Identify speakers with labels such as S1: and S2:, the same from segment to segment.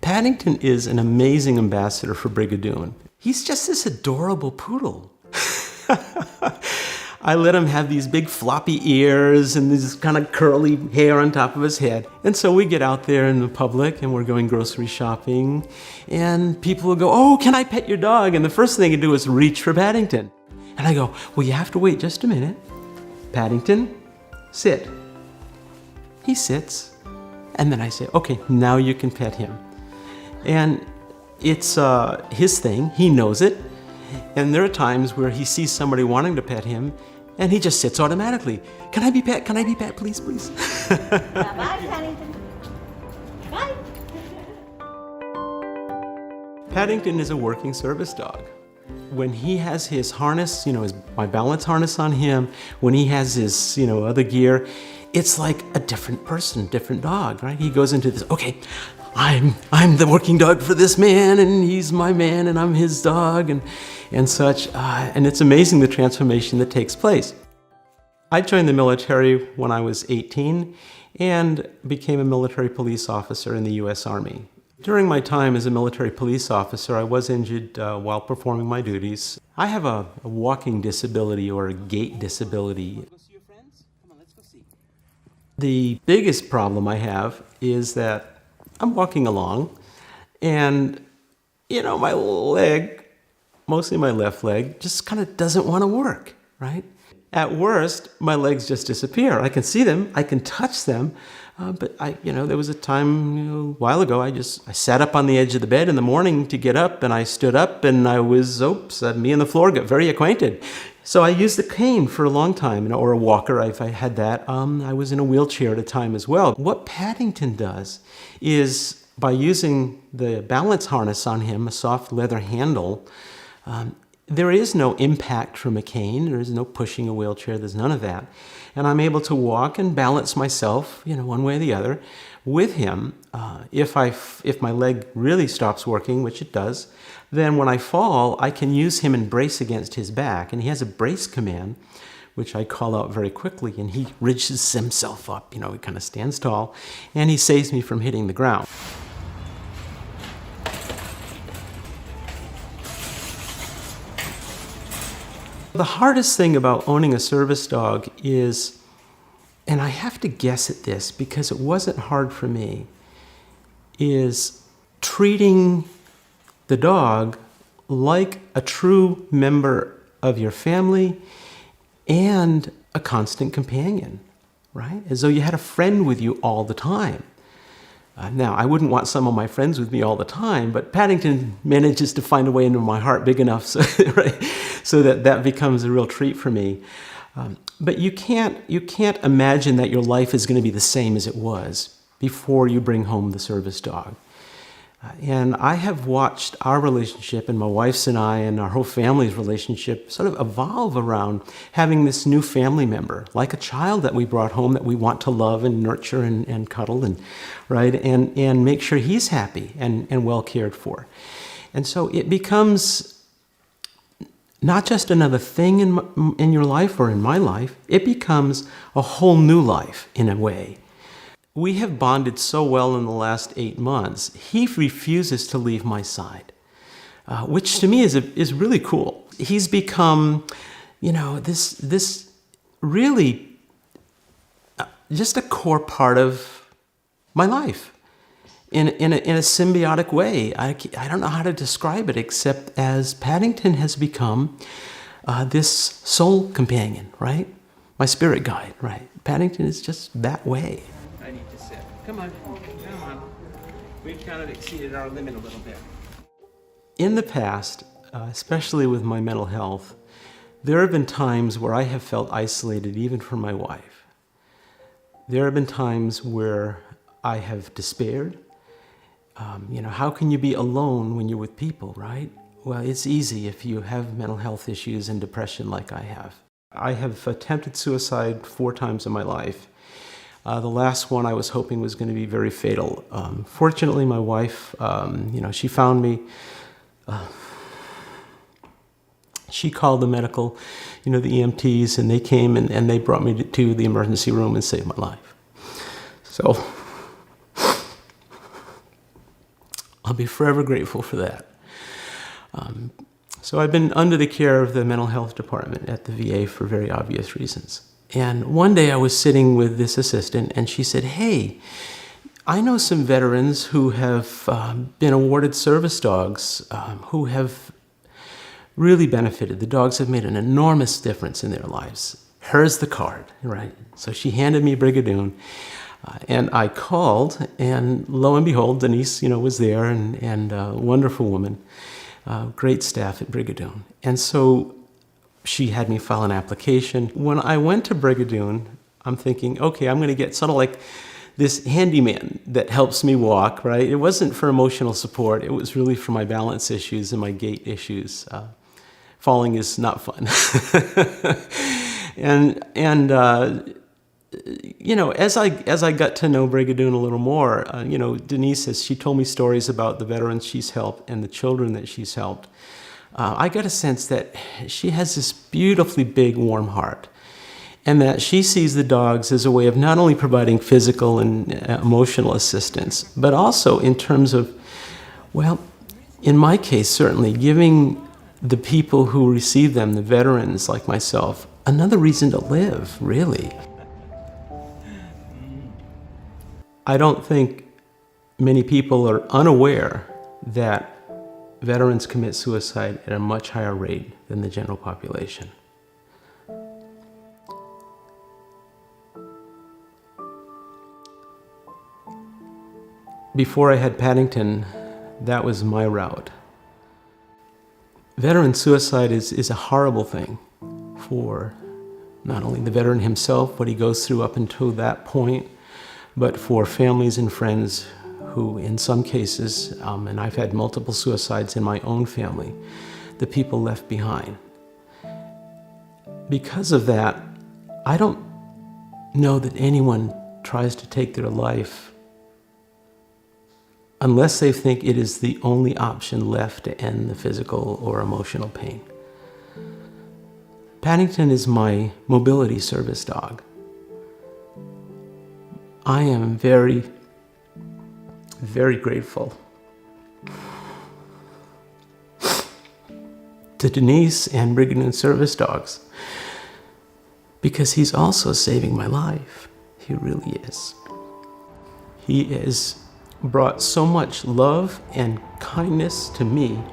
S1: Paddington is an amazing ambassador for Brigadoon. He's just this adorable poodle. I let him have these big floppy ears and this kind of curly hair on top of his head. And so we get out there in the public and we're going grocery shopping and people will go, "Oh, can I pet your dog?" And the first thing they do is reach for Paddington. And I go, "Well, you have to wait just a minute. Paddington, sit." He sits. And then I say, "Okay, now you can pet him." And it's his thing. He knows it. And there are times where he sees somebody wanting to pet him, and he just sits automatically. "Can I be pet? Can I be pet? Please, please."
S2: Bye, Paddington. Bye.
S1: Paddington is a working service dog. When he has his harness, my balance harness on him, when he has his, other gear, it's like a different person, different dog, right? He goes into this, "Okay, I'm the working dog for this man, and he's my man, and I'm his dog," and such. And it's amazing the transformation that takes place. I joined the military when I was 18 and became a military police officer in the U.S. Army. During my time as a military police officer, I was injured while performing my duties. I have a walking disability or a gait disability. The biggest problem I have is that I'm walking along and, my leg, mostly my left leg, just kind of doesn't want to work, right? At worst, my legs just disappear. I can see them, I can touch them, but there was a time, a while ago, I sat up on the edge of the bed in the morning to get up, and I stood up, and me and the floor got very acquainted. So I used a cane for a long time, or a walker if I had that. I was in a wheelchair at a time as well. What Paddington does is, by using the balance harness on him, a soft leather handle, there is no impact from a cane. There is no pushing a wheelchair. There's none of that. And I'm able to walk and balance myself, one way or the other, with him. If my leg really stops working, which it does, then when I fall, I can use him and brace against his back. And he has a brace command, which I call out very quickly. And he ridges himself up, he kind of stands tall, and he saves me from hitting the ground. The hardest thing about owning a service dog is, and I have to guess at this because it wasn't hard for me, is treating the dog like a true member of your family and a constant companion, right? As though you had a friend with you all the time. Now, I wouldn't want some of my friends with me all the time, but Paddington manages to find a way into my heart big enough so that becomes a real treat for me. But you can't imagine that your life is going to be the same as it was before you bring home the service dog. And I have watched our relationship, and my wife's and I, and our whole family's relationship sort of evolve around having this new family member, like a child that we brought home that we want to love and nurture and cuddle and make sure he's happy and well cared for. And so it becomes not just another thing in your life or in my life, it becomes a whole new life in a way. We have bonded so well in the last 8 months. He refuses to leave my side, which to me is really cool. He's become, this really just a core part of my life in a symbiotic way. I don't know how to describe it except as Paddington has become this soul companion, right? My spirit guide, right? Paddington is just that way. I need to sit. Come on. We've kind of exceeded our limit a little bit. In the past, especially with my mental health, there have been times where I have felt isolated even from my wife. There have been times where I have despaired. How can you be alone when you're with people, right? Well, it's easy if you have mental health issues and depression like I have. I have attempted suicide 4 times in my life. The last one I was hoping was going to be very fatal. Fortunately, my wife, she found me. She called the medical, the EMTs, and they came and they brought me to the emergency room and saved my life. So I'll be forever grateful for that. So I've been under the care of the mental health department at the VA for very obvious reasons. And one day I was sitting with this assistant and she said, "Hey, I know some veterans who have been awarded service dogs who have really benefited. The dogs have made an enormous difference in their lives. Here's the card," right? So she handed me Brigadoon, and I called, and lo and behold, Denise, was there, and a wonderful woman, great staff at Brigadoon. And so she had me file an application. When I went to Brigadoon, I'm thinking, okay, I'm going to get sort of like this handyman that helps me walk, right? It wasn't for emotional support. It was really for my balance issues and my gait issues. Falling is not fun. As I got to know Brigadoon a little more, Denise, she told me stories about the veterans she's helped and the children that she's helped. I got a sense that she has this beautifully big, warm heart, and that she sees the dogs as a way of not only providing physical and emotional assistance, but also in terms of, well, in my case, certainly giving the people who receive them, the veterans like myself, another reason to live, really. I don't think many people are unaware that veterans commit suicide at a much higher rate than the general population. Before I had Paddington, that was my route. Veteran suicide is a horrible thing for not only the veteran himself, what he goes through up until that point, but for families and friends who, in some cases, and I've had multiple suicides in my own family, the people left behind. Because of that, I don't know that anyone tries to take their life unless they think it is the only option left to end the physical or emotional pain. Paddington is my mobility service dog. I am very, very grateful to Denise and Brigadoon service dogs because he's also saving my life. He really is. He has brought so much love and kindness to me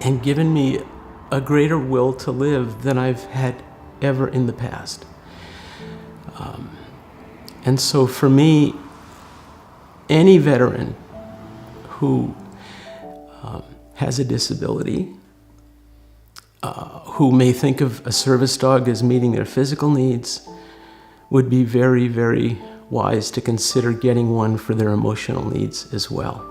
S1: and given me a greater will to live than I've had ever in the past. And so for me, any veteran who has a disability, who may think of a service dog as meeting their physical needs, would be very, very wise to consider getting one for their emotional needs as well.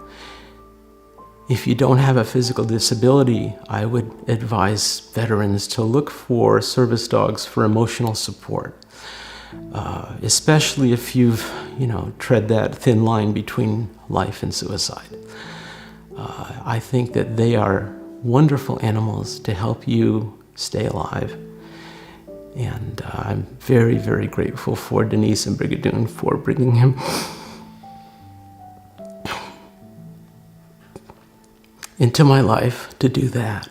S1: If you don't have a physical disability, I would advise veterans to look for service dogs for emotional support, especially if you've, tread that thin line between life and suicide. I think that they are wonderful animals to help you stay alive. And I'm very, very grateful for Denise and Brigadoon for bringing him into my life to do that.